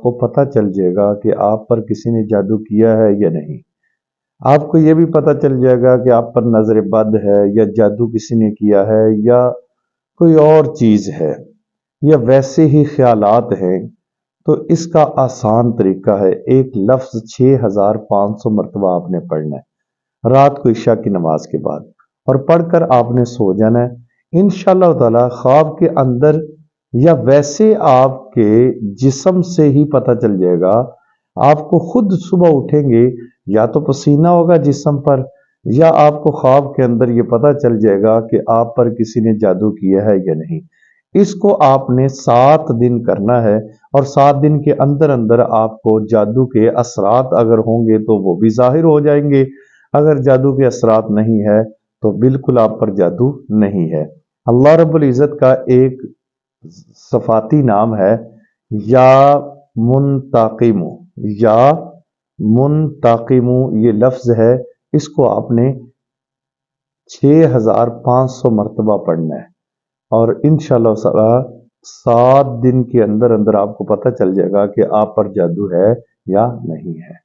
کو پتہ چل جائے گا کہ آپ پر کسی نے جادو کیا ہے یا نہیں۔ آپ کو یہ بھی پتہ چل جائے گا کہ آپ پر نظر بد ہے یا جادو کسی نے کیا ہے یا کوئی اور چیز ہے یا ویسے ہی خیالات ہیں۔ تو اس کا آسان طریقہ ہے، ایک لفظ 6500 مرتبہ آپ نے پڑھنا ہے رات کو عشاء کی نماز کے بعد، اور پڑھ کر آپ نے سو جانا ہے۔ انشاءاللہ تعالی خواب کے اندر یا ویسے آپ کے جسم سے ہی پتہ چل جائے گا، آپ کو خود صبح اٹھیں گے یا تو پسینہ ہوگا جسم پر، یا آپ کو خواب کے اندر یہ پتہ چل جائے گا کہ آپ پر کسی نے جادو کیا ہے یا نہیں۔ اس کو آپ نے 7 دن کرنا ہے، اور 7 دن کے اندر اندر آپ کو جادو کے اثرات اگر ہوں گے تو وہ بھی ظاہر ہو جائیں گے، اگر جادو کے اثرات نہیں ہے تو بالکل آپ پر جادو نہیں ہے۔ اللہ رب العزت کا ایک صفاتی نام ہے یا منتقم، یا منتقم یہ لفظ ہے، اس کو آپ نے 6500 مرتبہ پڑھنا ہے، اور انشاءاللہ 7 دن کے اندر اندر آپ کو پتہ چل جائے گا کہ آپ پر جادو ہے یا نہیں ہے۔